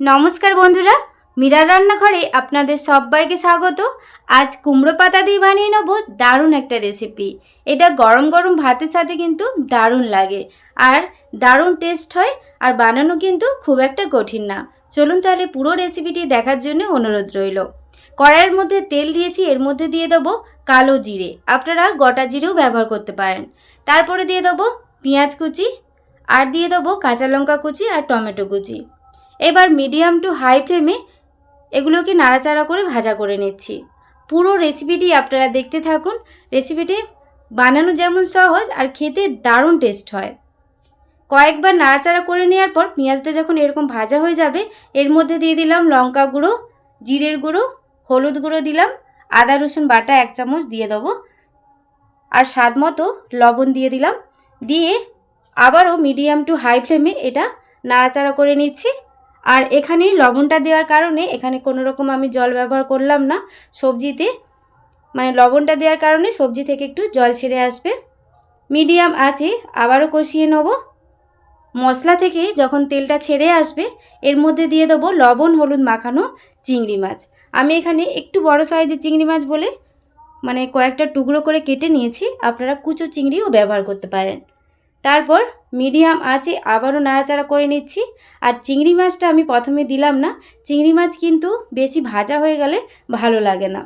নমস্কার বন্ধুরা, মীরার রান্নাঘরে আপনাদের সবাইকে স্বাগত। আজ কুমড়ো পাতা দিয়ে বানিয়ে নেব দারুণ একটা রেসিপি। এটা গরম গরম ভাতের সাথে কিন্তু দারুণ লাগে আর দারুণ টেস্ট হয়, আর বানানো কিন্তু খুব একটা কঠিন না। চলুন তাহলে পুরো রেসিপিটি দেখার জন্য অনুরোধ রইল। কড়াইয়ের মধ্যে তেল দিয়েছি, এর মধ্যে দিয়ে দেবো কালো জিরে, আপনারা গোটা জিরেও ব্যবহার করতে পারেন। তারপরে দিয়ে দেবো পেঁয়াজ কুচি, আর দিয়ে দেবো কাঁচা লঙ্কা কুচি আর টমেটো কুচি। এবার মিডিয়াম টু হাই ফ্লেমে এগুলোকে নাড়াচাড়া করে ভাজা করে নিচ্ছি। পুরো রেসিপিটি আপনারা দেখতে থাকুন। রেসিপিটি বানানো যেমন সহজ আর খেতে দারুণ টেস্ট হয়। কয়েকবার নাড়াচাড়া করে নেওয়ার পর পেঁয়াজটা যখন এরকম ভাজা হয়ে যাবে, এর মধ্যে দিয়ে দিলাম লঙ্কা গুঁড়ো, জিরের গুঁড়ো, হলুদ গুঁড়ো দিলাম, আদা রসুন বাটা 1 চামচ দিয়ে দেবো, আর স্বাদ মতো লবণ দিয়ে দিলাম। দিয়ে আবারও মিডিয়াম টু হাই ফ্লেমে এটা নাড়াচাড়া করে নিচ্ছি। আর এখানে লবণটা দেওয়ার কারণে এখানে কোনো রকম আমি জল ব্যবহার করলাম না। সবজিতে মানে লবণটা দেওয়ার কারণে সবজি থেকে একটু জল ছেড়ে আসবে। মিডিয়াম আছে আবারও কষিয়ে নেব। মশলা থেকে যখন তেলটা ছেড়ে আসবে, এর মধ্যে দিয়ে দেবো লবণ হলুদ মাখানো চিংড়ি মাছ। আমি এখানে একটু বড় সাইজের চিংড়ি মাছ বলে মানে কয়েকটা টুকরো করে কেটে নিয়েছি, আপনারা কুচো চিংড়িও ব্যবহার করতে পারেন। তারপর মিডিয়াম আঁচে আবারও নাড়াচাড়া করে নিচ্ছি। আর চিংড়ি মাছটা আমি প্রথমে দিলাম না, চিংড়ি মাছ কিন্তু বেশি ভাজা হয়ে গেলে ভালো লাগে না।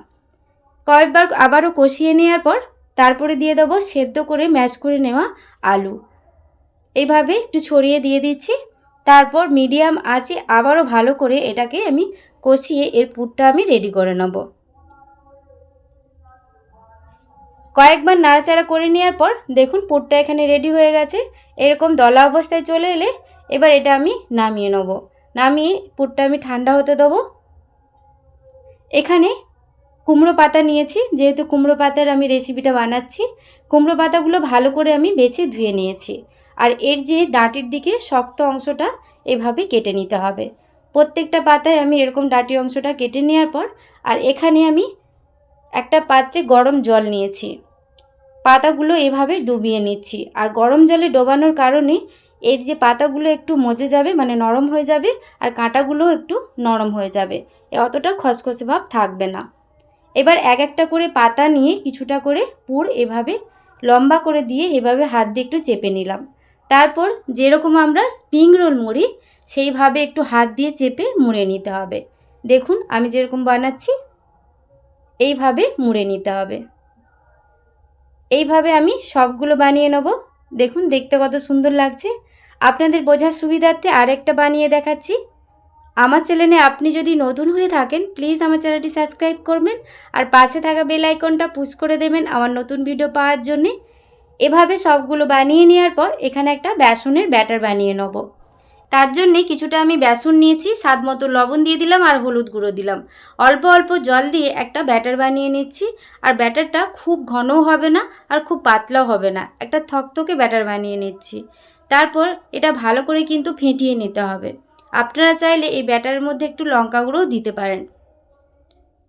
কয়েকবার আবারও কষিয়ে নেওয়ার পর তারপরে দিয়ে দেবো সেদ্ধ করে ম্যাশ করে নেওয়া আলু, এইভাবে একটু ছড়িয়ে দিয়ে দিচ্ছি। তারপর মিডিয়াম আঁচে আবারও ভালো করে এটাকে আমি কষিয়ে এর পুরটা আমি রেডি করে নেব। কয়েকবার নাড়াচাড়া করে নেওয়ার পর দেখুন পুরটা এখানে রেডি হয়ে গেছে। এরকম দলা অবস্থায় চলে এলে এবার এটা আমি নামিয়ে নেব। নামিয়ে পুরটা আমি ঠান্ডা হতে দেবো। এখানে কুমড়ো পাতা নিয়েছি, যেহেতু কুমড়ো পাতার আমি রেসিপিটা বানাচ্ছি। কুমড়ো পাতাগুলো ভালো করে আমি বেছে ধুয়ে নিয়েছি। আর এর যে ডাঁটির দিকে শক্ত অংশটা এভাবে কেটে নিতে হবে। প্রত্যেকটা পাতায় আমি এরকম ডাঁটি অংশটা কেটে নেওয়ার পর আর এখানে আমি একটা পাত্রে গরম জল নিয়েছি, পাতাগুলো এভাবে ডুবিয়ে নিচ্ছি। আর গরম জলে ডোবানোর কারণে এর যে পাতাগুলো একটু মজে যাবে, মানে নরম হয়ে যাবে, আর কাঁটাগুলো একটু নরম হয়ে যাবে, অতটা খসখসে ভাব থাকবে না। এবার এক একটা করে পাতা নিয়ে কিছুটা করে পুর এভাবে লম্বা করে দিয়ে এভাবে হাত দিয়ে একটু চেপে নিলাম। তারপর যেরকম আমরা স্প্রিং রোল মুড়ি সেইভাবে একটু হাত দিয়ে চেপে মুড়ে নিতে হবে। দেখুন আমি যেরকম বানাচ্ছি এইভাবে মুড়ে নিতে হবে। এইভাবে আমি সবগুলো বানিয়ে নেব। দেখুন দেখতে কত সুন্দর লাগছে। আপনাদের বোঝার সুবিধার্থে আরেকটা বানিয়ে দেখাচ্ছি। আমার চ্যানেলে আপনি যদি নতুন হয়ে থাকেন প্লিজ আমার চ্যানেলটি সাবস্ক্রাইব করবেন, আর পাশে থাকা বেল আইকনটা পুশ করে দেবেন আমার নতুন ভিডিও পাওয়ার জন্যে। এভাবে সবগুলো বানিয়ে নেওয়ার পর এখানে একটা বেসনের ব্যাটার বানিয়ে নেব। তার জন্যে কিছুটা আমি বেসন নিয়েছি, স্বাদ মতো লবণ দিয়ে দিলাম আর হলুদ গুঁড়ো দিলাম। অল্প অল্প জল দিয়ে একটা ব্যাটার বানিয়ে নিচ্ছি। আর ব্যাটারটা খুব ঘনও হবে না আর খুব পাতলাও হবে না, একটা থকথকে ব্যাটার বানিয়ে নিচ্ছি। তারপর এটা ভালো করে কিন্তু ফেটিয়ে নিতে হবে। আপনারা চাইলে এই ব্যাটারের মধ্যে একটু লঙ্কা গুঁড়োও দিতে পারেন।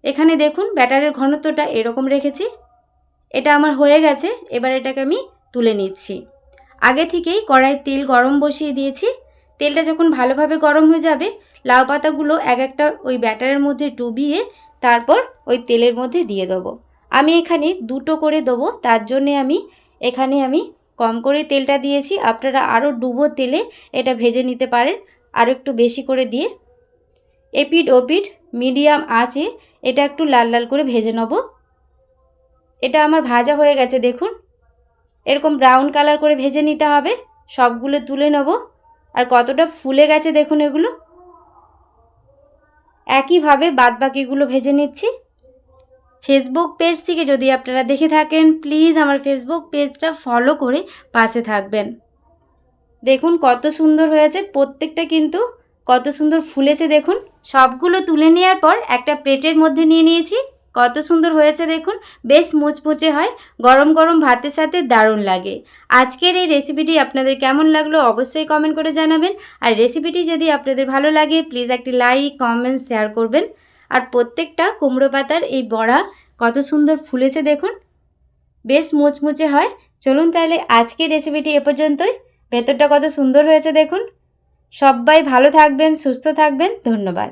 এখানে দেখুন ব্যাটারের ঘনত্বটা এরকম রেখেছি। এটা আমার হয়ে গেছে। এবার এটাকে আমি তুলে নিচ্ছি। আগে থেকেই কড়াই তেল গরম বসিয়ে দিয়েছি। তেলটা যখন ভালোভাবে গরম হয়ে যাবে, লাউ পাতাগুলো এক একটা ওই ব্যাটারের মধ্যে ডুবিয়ে তারপর ওই তেলের মধ্যে দিয়ে দেবো। আমি এখানে দুটো করে দেবো, তার জন্যে এখানে আমি কম করে তেলটা দিয়েছি। আপনারা আরও ডুবো তেলে এটা ভেজে নিতে পারেন, আরও একটু বেশি করে দিয়ে। এপিঠ ওপিঠ মিডিয়াম আঁচে এটা একটু লাল লাল করে ভেজে নেব। এটা আমার ভাজা হয়ে গেছে, দেখুন এরকম ব্রাউন কালার করে ভেজে নিতে হবে। সবগুলো তুলে নেব। আর কতটা ফুলে গেছে দেখুন এগুলো। একইভাবে বাদবাকিগুলো ভেজে নিচ্ছি। ফেসবুক পেজ থেকে যদি আপনারা দেখে থাকেন প্লিজ আমার ফেসবুক পেজটা ফলো করে পাশে থাকবেন। দেখুন কত সুন্দর হয়েছে, প্রত্যেকটা কিন্তু কত সুন্দর ফুলেছে দেখুন। সবগুলো তুলে নেওয়ার পর একটা প্লেটের মধ্যে নিয়ে নিয়েছি। কত সুন্দর হয়েছে দেখুন, বেশ মুচমুচে হয়, গরম গরম ভাতের সাথে দারুণ লাগে। আজকের এই রেসিপিটি আপনাদের কেমন লাগলো অবশ্যই কমেন্ট করে জানাবেন। আর রেসিপিটি যদি আপনাদের ভালো লাগে প্লিজ একটি লাইক কমেন্ট শেয়ার করবেন। আর প্রত্যেকটা কুমড়ো পাতার এই বড়া কত সুন্দর ফুলেছে দেখুন, বেশ মুচমুচে হয়। চলুন তাহলে আজকের রেসিপিটি এ পর্যন্তই। ভেতরটা কত সুন্দর হয়েছে দেখুন। সবাই ভালো থাকবেন, সুস্থ থাকবেন। ধন্যবাদ।